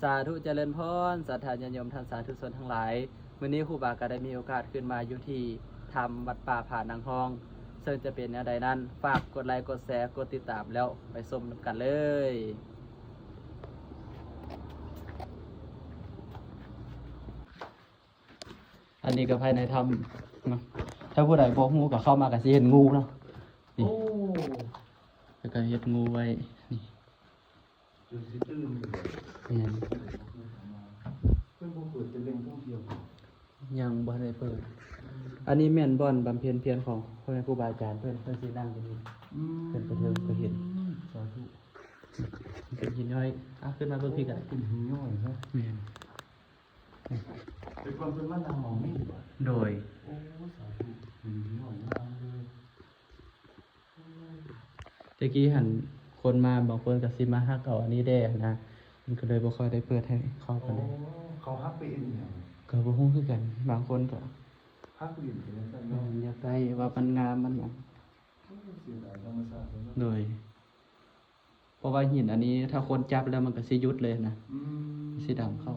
สาธุเจริญพรศรัทธาญาติโยมท่านสาธุชนทั้งหลายวันนี้ครูบาก็ได้มีโอกาสขึ้นมาอยู่ที่ธรรมวัดป่าผานางทองซึ่งจะเป็นแนวใดนั้นฝากกดไลค์กดแชร์กดติดตามแล้วไปชมกันเลยอันนี้ก็ภายในธรรมเนาะถ้าผู้ใดบ่ฮู้ก็เข้ามาก็สิเห็นงูเนาะนี่แล้วก็เฮ็ดงูไว้นี่ยังบ่ได้เปิดอันนี้แม่นบ่อนบำเพ็ญเพียรของพ่อแม่ครูบาอาจารย์เพิ่นสินั่งอยู่นี่เพิ่นไปเทิงก็เห็นสาธุเป็นหินย้อยขึ้นมาเบิ่งพี่ก็ได้เป็นหินย้อยครับแม่นเป็นความเป็นมันนำหมองนี่โดยโอ้สาธุหินย้อยงามเลยตะกี้หันคนมาบางคนก็สิมาฮักเอาอันนี้ได้นะมันก็เลยบ่ค่อยได้เปิดให้เข้ากันเลยเขาฮักไปเองเนี่ยก็บ่ฮู้คือกันบางคนก็ฮักไปเองเป็นจังซั่นเนาะอยากได้ว่ามันงามมันหยังเสียดายธรรมชาติโดยเพราะว่าหินอันนี้ถ้าคนจับแล้วมันก็สิหยุดเลยนะสิดำเข้า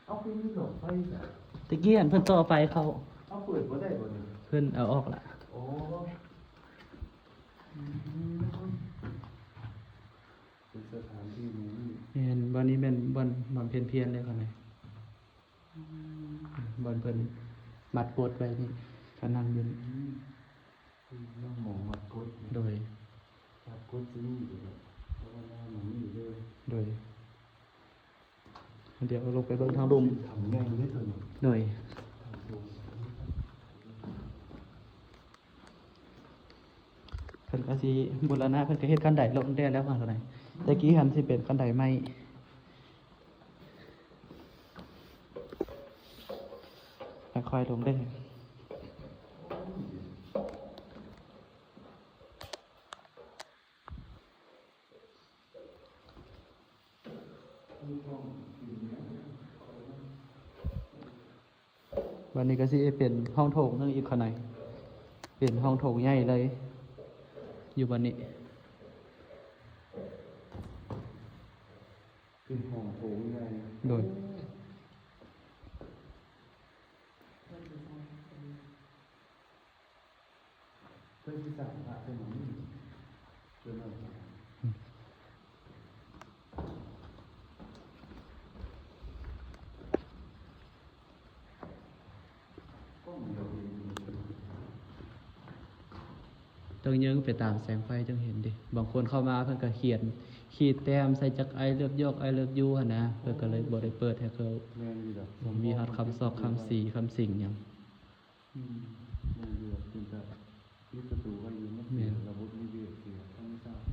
เอาเพิ่นมีดอกไฟจ้ะตะกี้หันเพิ่นต่อไฟเข้าเอาเปิดบ่ได้บ่นี่เพิ่นเอาออกละโอ้เป็นสถานที่นี้เห็นบ่นี้แม่นบ่อนเพียนๆเลยคั่นน่ะบ่อนเพิ่นมัดโกดไว้นี่ก็นั่งอยู่น้องหมองมัดกดโดยมัดกดที่นี่เพราะว่าหน้าหมองนี่เลยโดยเดี๋ยวลงไปเบิ่งทางลุ่มทำง่ายนิดเดียวโดยเพิ่นก็สิบูรณะเพิ่นก็เฮ็ดคันไดลงได้แล้วว่าเท่าไหร่ตะกี้หันสิเป็นคันไดไม้ค่อยๆลงได้วันนี้ก็สิเป็นห้องโถงนึงอีกข้างในเป็นห้องโถงใหญ่เลยอยู่วันนี้เป็นห้องโถงใหญ่โดยเพิ่นสิสร้างพระเป็นหยังจนนั้นต้องเยิ้งไปตามแสงไฟจังเห็นดิบางคนเข้ามาเพิ่นก็เขียนขีดแต้มใส่จักไอเลือกยกไอเลือกยูหั่นนะเพิ่นก็เลยบ่ได้เปิดให้เขาแม่นอยู่ดอกบ่มีฮอดคำซอกคำสีคำสิ่งหยังแม่นอยู่ดอกเป็นแต่ที่ประตูก็อยู่มันเป็นระบบนิเวศเสียทั้งชาติ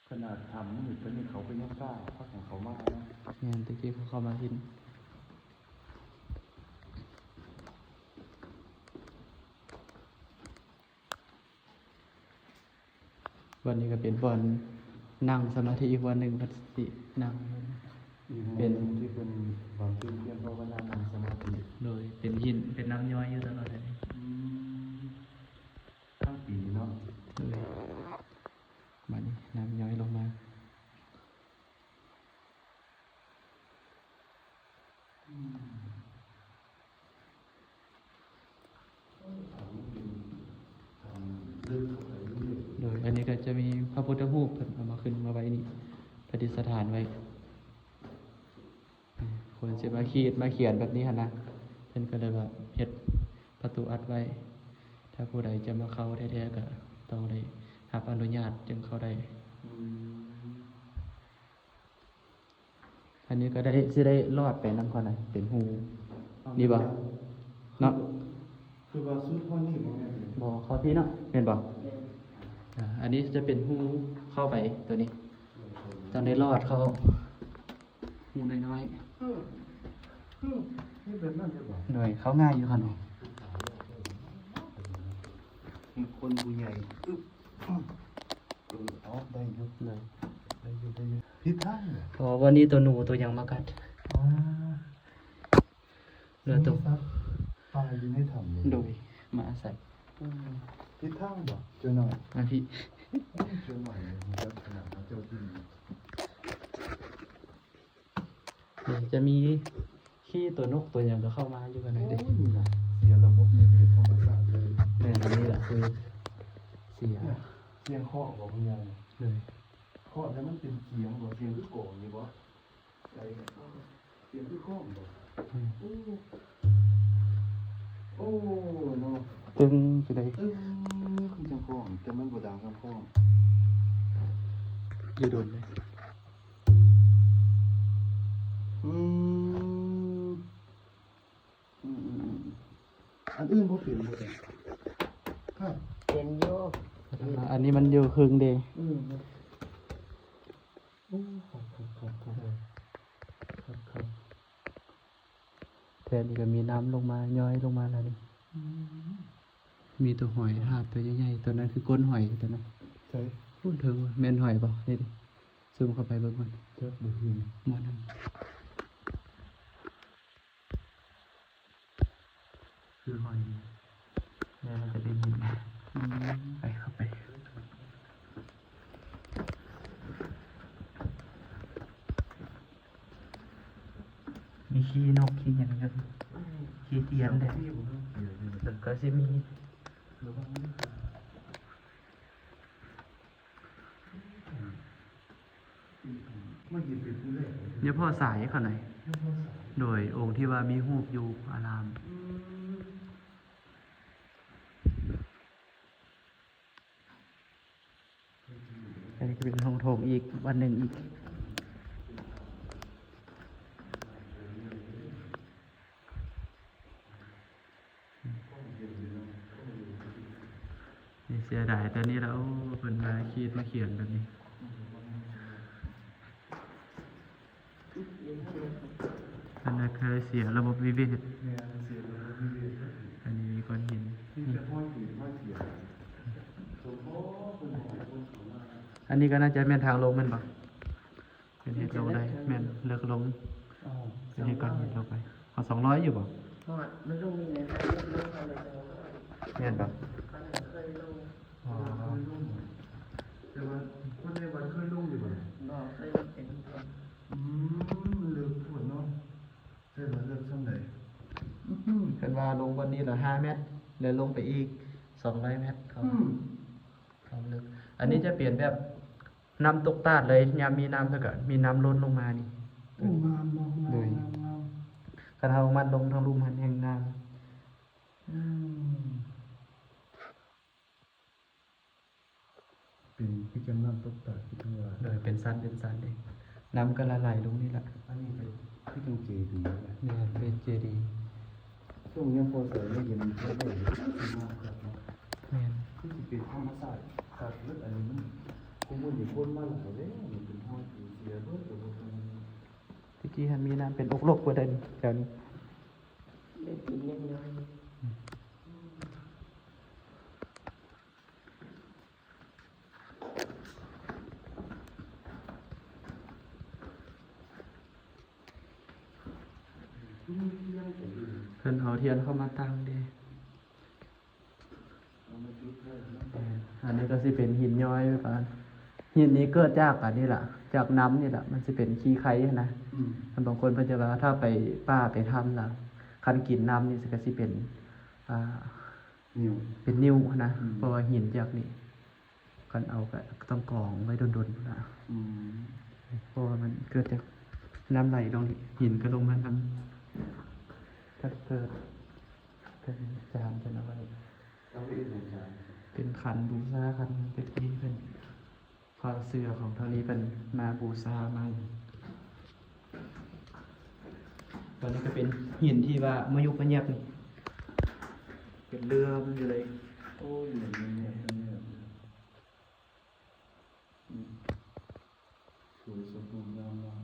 ขนาดทำนี่เพิ่นนี่เขาไปยังกล้าพักของเขามากนะแม่นตะกี้เขาเข้ามาเห็นวันนี้ก็เป็นบอนนั่งสมาธิอีกวันหนึ่งพัสตินั่งเป็นที่เป็นความเพียรภาวนานั่งสมาธิโดยเป็นหินเป็นน้ำย้อยอยู่ตลอดเลยทั้งปีเนาะโดยมานี่น้ำย้อยลงมาโดยอันนี้ก็จะมีพระพุทธรูปเอามาขึ้นมาไว้นี่ประดิษฐานไว้คนจะมาเขียนแบบนี้นะเพิ่นก็เลยแบบเฮ็ดประตูอัดไว้ถ้าผู้ใดจะมาเข้าแท้ๆก็ต้องได้รับอนุญาตจึงเข้าได้อันนี้ก็ได้สิได้รอดไปนำก่อนน่ะเป็นหูนี่บ่เนาะคือว่าสุดพ่อนี่บ่แม่นบ่เข้าที่เนาะแม่นบ่อันนี้จะเป็นหูเข้าไปตัวนี้ต้องได้รอดเข้าหูน้อยนี่เป็นนั่นจะบ่ๆหน่อยเข้าง่ายอยู่คั่นเนาะคนผู้ใหญ่เอาได้ยุบเลยได้ยุบผิดทางเลยวันนี้ตัวหนูตัวยังมากัดเรือตัวปลาอยู่ในถ้ำเลยโดยมาอาศัยผิดทางบ่เจ้าหน่อยพี่เจ้าหน่อย จะมีขี้ตัวนกตัวอย่างก็เข้ามาอยู่กันไหนเด้ นี่นะเสียระบบนิเวศธรรมชาติเลย แม่นอันนี้แหละคือเสีย เสียงเคาะบอกคุณยาย เลย เคาะแล้วมันเป็นเสียงบ่เสียงคือโกงนี่บ่ใจเสียงคือเคาะบ่ อืม โอ้เนาะ ตึงไปเลย คือจังเคาะแต่มันบ่ดังจังเคาะ อยู่โดนเลย อืมอันอื่นบ่เป็นบ่ได้ครับ เป็นโยก อันนี้มันอยู่ครึ่งเดย์ โอ้ครับ แทนนี่ก็มีน้ำลงมาย้อยลงมาแล้วนี่มีตัวหอยหาบตัวใหญ่ๆตัวนั้นคือก้นหอยตัวนั้น ใช่ พูดถึงว่าแม่นหอยเปล่านี่ดิซูมเข้าไปเบิ่งมัน เจ้าบ่เห็น หมดนั่นคือหอยเนี่ยมันจะเป็นหินไปเข้าไปมีขี้นกขี้หยังกันขี้เตียนเลย ที่บ่ต้องเสียเลย แล้วก็จะมี ระวังนิดมันยินเป็นผู้แรกเลย เนี่ยพ่อสายเขาไหนอยโดยองค์ที่ว่ามีรูปอยู่อาราม อันนี้ก็เป็นห้องโถงอีกวันหนึ่งอีกนี่เสียดายแต่นี่แล้วเพิ่นมาคิดมาเขียนแบบนี้อันนั้นเคยเสียระบบวิเวศ เนี่ยเสียแล้วมีเวท อันนี้มีก้อนหิน ที่จะห้อยผีห้อยเสียสมพ่อเป็นหมอคนเขามา อันนี้ก็น่าจะแม่นทางลงแมันบ่เป็นเหตุลงได้แม่นเลิกลง อ้าว เป็นเหตุก้อนหินลงไปเอา200อยู่บ่ หอดมันต้องมีในไทยเรื่องเขาเลยจังว่า แม่นบ่ เขาเคยลง อ๋อ เคยลุ่มแต่ว่าคนในวันเคยลุ่มอยู่บ่ บอกเคยเป็นคน เลิกปวดเนาะใช่ว่าเลิกช่ำไหน เพิ่นว่าลงวันนี้ละ5 เมตรแล้วลงไปอีก200 เมตรความลึกอันนี้จะเปลี่ยนแบบน้ำตกตาดเลยยามมีน้ำเท่ากับมีน้ำล้นลงมานี่ โอ้งามเนาะงามงามงาม กระเทามันลงทางลุ่มหันแห่งน้ เป็นพิจารณาตกตาที่ทั้งว่า ำโดยเป็นสั้นเป็นสั้นเองน้ำก็ละลายลงนี่แหละ อันนี้เป็นที่ต้องเจดีย์นะ เนี่ยเป็นเจดีย์ ช่วงนี้พอใส่ไม่เย็นไม่ได้มากครับเนาะ แม่น ที่สิเป็นธรรมศาสตร์ศาสตร์เลือดอันนี้มันคงมันอยู่คนมาหลายเลยมันเป็นห้อยผีเสียเบิดตัวคน ตะกี้หันมีน้ำเป็นอกลกกว่าเดิมแถวนี้ เป็นปีเล็กน้อย เพิ่นเอาเทียนเข้ามาตั้งเด้อันนี้ก็สิเป็นหินย้อยไปปานหินนี้เกิดจากอันนี้ล่ะ จากน้ำนี่ล่ะ มันสิเป็นขี้ไข่นะบางคนเพิ่นจะว่าถ้าไปป่าไปถ้ำล่ะคันกินน้ำนี่ก็สิเป็นนิ้ว เป็นนิ้วนะ อืม เพราะว่าหินจากนี่กันเอาก็ต้องกรองไว้ดนๆนะ เพราะว่ามันเกิดจากน้ำไหลลงนี่หินก็ลงมาทำถ้าเกิดเป็นจานเป็นอะไร ต้องเป็นอาจารย์ เป็นขันบูชาขันเป็นที่เป็นความเสื่อของเท่านี้เป็นมาบูชามาตอนนี้ก็เป็นหินที่ว่ามายุกมาเงียบนี่เป็นเรือมันอยู่เลย โอ้ยเนี่ยสวยสมบูรณ์งามมาก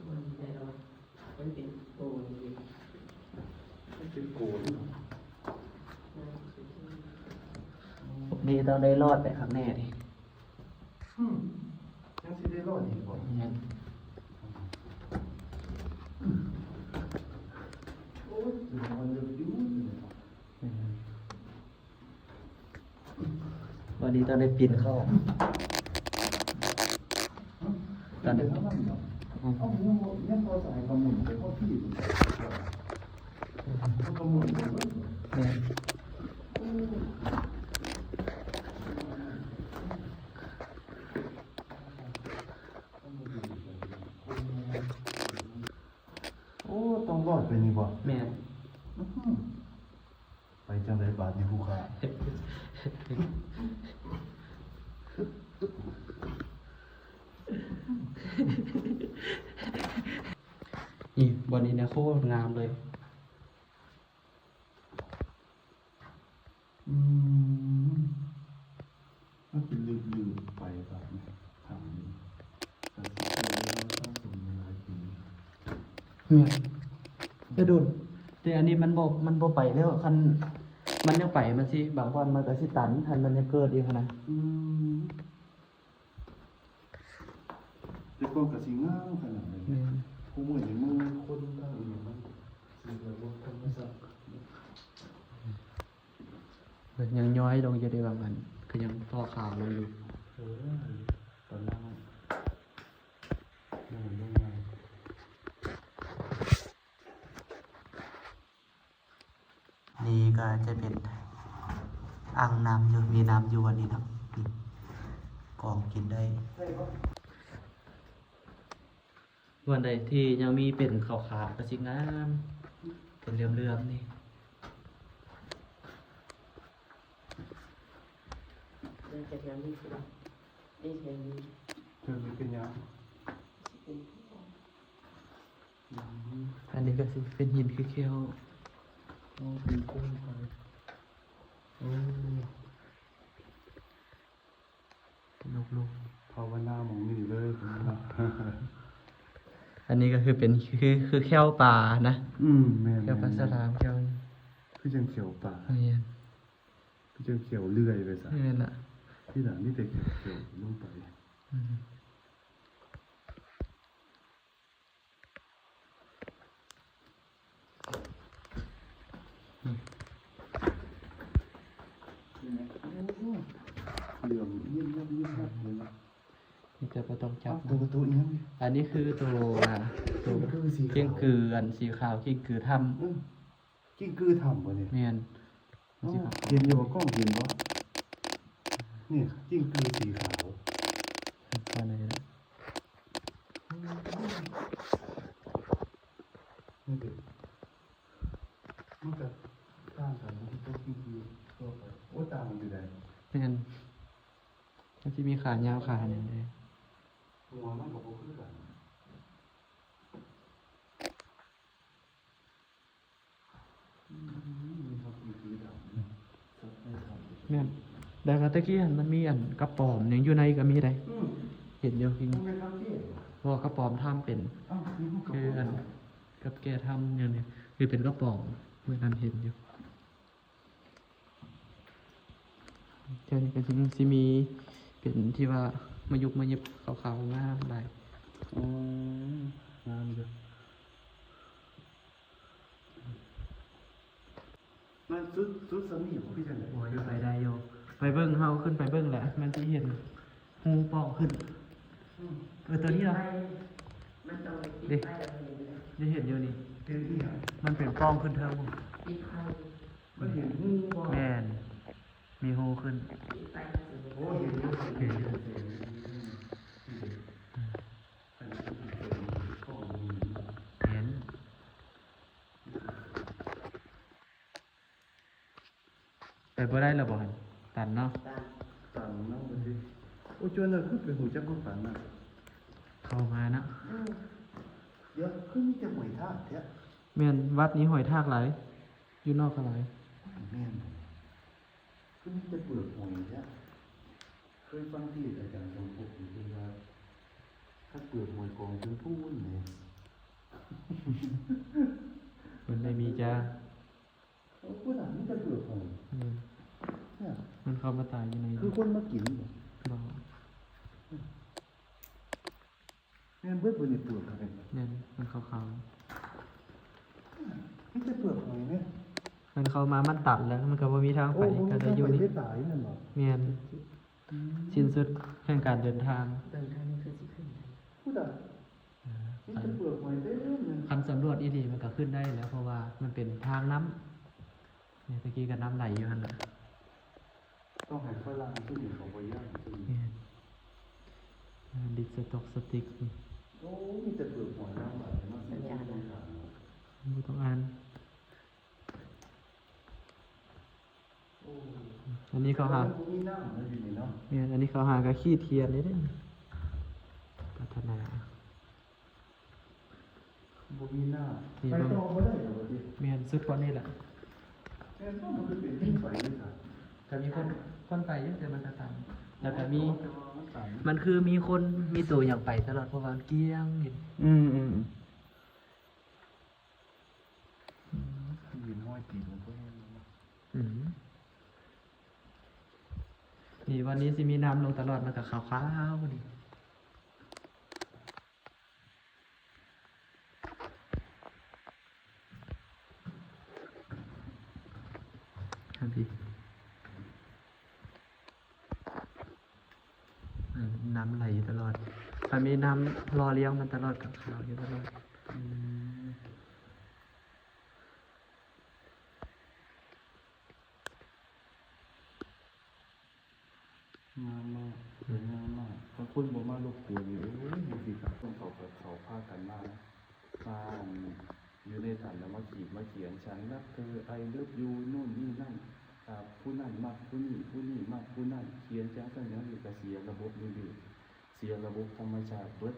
มันแต่เรามันเป็นโกนอยู่ เป็นโกน นี่ต้องได้รอดไปข้างแน่ดิ ยังสิได้รอดอีกบ่ เนี่ย นี้ต้องได้ปีนเข้าตอนนี้ เอายังพอสายกระมุนไปเข้าที่กระมุน เนี่ย โอ้ต้องรอดไปนี่บ่ แม่น ไปจังไดบาดนี่ผู้ค้า นี่บนนี้เนี่ยโคตรงามเลย มันเป็นลืมๆไปแบบนี้ทางนี้แต่สิเจอแล้วต้องสมหลายปี เนี่ยจะโดนแต่อันนี้มันบ่ไปแล้วคันมันยังไปมันสิบางวันมันก็สิตันทันมันจะเกิดอีกนะ แต่ก็กระสิงามขนาดนี้ผู้มือในมือคนตั้งอย่างมันสิแบบว่าธรรมชาติ ยังย้อยลงอยู่ได้บางอันก็ยังพอขาวลงอยู่ ตอนล่างยังยังไง นี่ก็จะเป็นอ่างน้ำอยู่มีน้ำอยู่วันนี้เนาะนี่กรองกินได้วันใดที่ยังมีเป็นขาวๆก็สิงามเป็นเลื่อมๆนี่ มันจะแถวนี้คือได้แถวนี้ เธอมีเป็นยัง เป็น อันนี้ก็สิเป็นหินคือเขียว โอ้เป็นกุ้งไปโอ้ ลูก ภาวนาหมองนี่เลยผมนะ ๆอันนี้ก็คือเป็นคือแก้วปลานะ แม่ แก้วปลาสลามแก้ว คือจังเขียวป่า นี่ คือจังเขียวเลื่อยไปซะ นี่น่ะ ที่หลังนี่แต่เขียวลงไป อืมนี่ เหลื่อมยิ้มยิ้มเลยนะ นี่จะบ่ต้องจับ ตัวตัวนี้ อันนี้คือตัวตัว คือสี เกี้ยงกืออันสีขาวเกี้ยงกือถ้ กิ้งกือทำวะเนี่ย ำแม่นสีขาว เห็นอยู่ว่ากล้องเห็นวะเนี่ยกิ้งกือสีขาว ว่าไหนนะ นี่เด็กมันก็ต่างกันนะที่ตัวกิ้งกือตัวไปโอ้ต่างกันอยู่ไหน แม่นมันจะมีขายาวขาเนี่ยเลย หัวมันกับพวกคือกันมีครับกิ้งกือดำนะสัตว์ไม่ทำ แม่นแล้วก็ตะกี้อันมันมีอันกระป๋อมยังอยู่ในก็มีได้เห็นอยู่จริง มันเป็นคำที่ เพราะว่ากระป๋อมถ้ำเป็น อ้าวนี่มันก็ คืออันกับแกทำอย่างนี้คือเป็นกระป๋องเมื่อนั้นเห็นอยู่เจ้านี่ก็จะมีเป็นที่ว่ามายุบมาเย็บขาวๆงามได้ อ๋องามเลยมันสุดสมีของพี่จันเลย โอ้ยไปได้โยไปเบิ้งเฮาขึ้นไปเบิ้งแหละมันจะเห็นหูปองขึ้นตัวนี้เหรอ มันต้องไปติดไฟแล้วเห็นเลย ได้เห็นอยู่นี่ เห็นที่ไหน มันเป็นปองขึ้นเทิง ติดไฟ มันเห็นงูบ่ แม่นมีหูขึ้น ติดไฟแล้วเห็นเลย โอ้เห็นอยู่ เห็นอยู่ เห็นไปบ่ได้แล้วบ่หั่นตันเนาะ ตาม ต่างนั่งไปดิโอ้จวนเลยคือเป็นหูจักลูกฝันน่ะ เข้ามานะ เดี๋ยวคือมีแต่หวยทากแท้ แม่นวัดนี้หอยทากหลายอยู่นอกก็หลาย แม่นคือมีแต่เปลือกหวยแท้เคยฟังที่อาจารย์ทรงพบอยู่ที่ว่าถ้าเปลือกหวยกองถึงพูนเนี่ย มันได้มีจ้า โอ้พูดหลังมีแต่เปลือกหวย อืม เนี่ย มันเข้ามาตายอยู่ใน คือคนมากินบ่ บ่ แม่นเบิดบ่นี่เปลือกอะไร แม่นมันขาว มีแต่เปลือกหอยเนี่ย ๆมันเข้ามามันตัดแล้วมันก็บ่มีทางไปก็ได้อยู่นี่ ได้ตายนั่นหรอ แม่น สิ้นสุดแห่งการเดินทาง เดินทางนี่คือสิขึ้นได้ พูดอ่ะนี่จะเปลือกหอยเต็มเลย คันสำรวจอีดีมันก็ขึ้นได้แล้ว เพราะว่ามันเป็นทางน้ำเนี่ยตะกี้ก็น้ำไหลอยู่หั่นน่ะ ต้องให้ฝรั่งที่อยู่ของบริยางที่ เนี่ยดิสต็อกสติ๊ก โอ้มีแต่เปลือกหอยน้ำไหลมากสัญญาณนะ บ่ต้องอ่าน โอ้ อันนี้เขาหา มีน้ำนะอยู่นี่เนาะ เนี่ยอันนี้เขาหากะขี้เทียนนี่เด้พัฒนา บ่มีน้ นี่ ำไป บ่ ต่อบ่ได้เหรอวะดิ แม่นสุดกว่านี้แหละ แค่ต้องมันคือเป็นที่ไปด้วยค่ะ ก็มีคนไปเยอะแต่มันก็ตันแล้วก็มี แต่ว่ามันต่าง มันคือมีคนมีตัวอย่างไปตลอดเพราะว่าเกลี้ยงเห็น ยืนห้อยตีนมันก็แห้งนะ อืมนี่วันนี้สิมีน้ำลงตลอดมันก็ขาวๆพอดีครับพี่น้ำไหลอยู่ตลอดถ้ามีน้ำรอเลี้ยงมันตลอดกับขาวอยู่ตลอด งามมากสวยงามมากบางคนบอกมารบกวนอยู่โอ้ยมีสิครับต้องเขาพากันมาอยู่ในฐานแล้วมาเขียนฉันรักเธอไอเลิฟยูนู่นนี่นั่นผู้นั่นมากผู้นี่มากผู้นั่นเขียนจ้าตั้งอย่างนี้ก็เสียระบบนิเวศเสียระบบธรรมชาติเบิด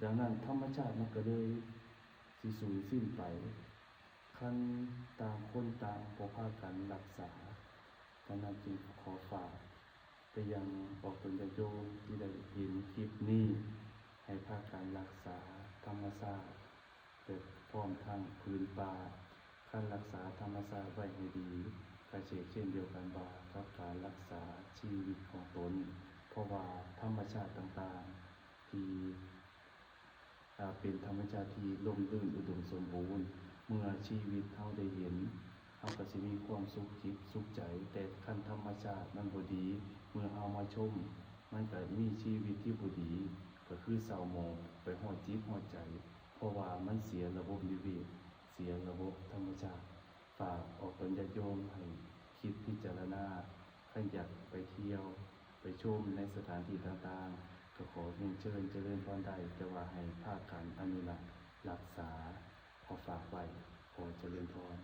ดังนั้นธรรมชาติมันก็เลยสิสูญสิ้นไปคันต่างคนต่างพอพากันรักษาดังนั้นจึงขอฝากไปยังออกตนญาติโยมที่ได้เห็นคลิปนี้ให้พากันรักษาธรรมชาติเกิดพร้อมทางพื้นป่าการรักษาธรรมชาติไว้ให้ดีกระเช่นเดียวกันว่ากับการรักษาชีวิตของตนเพราะว่าธรรมชาติต่างๆที่เป็นธรรมชาติที่ร่มรื่นอุดมสมบูรณ์เมื่อชีวิตเราได้เห็นเราก็สิมีความสุขจิตสุขใจแต่ขั้นธรรมชาติมันบ่ดีเมื่อเอามาชมมันก็มีชีวิตที่บ่ดีก็คือเศร้าหมองไปฮอดจิตฮอดใจ เพราะว่ามันเสียระบบนิเวศเสียระบบธรรมชาติฝากออกตนญาติโยมให้คิดพิจารณาขันอยากไปเที่ยวไปชมในสถานที่ต่างๆก็ขอเรียนเชิญเจริญพรได้แต่ว่าให้ภาคกันอนุรักษ์รักษาขอฝากไว้ขอเจริญพร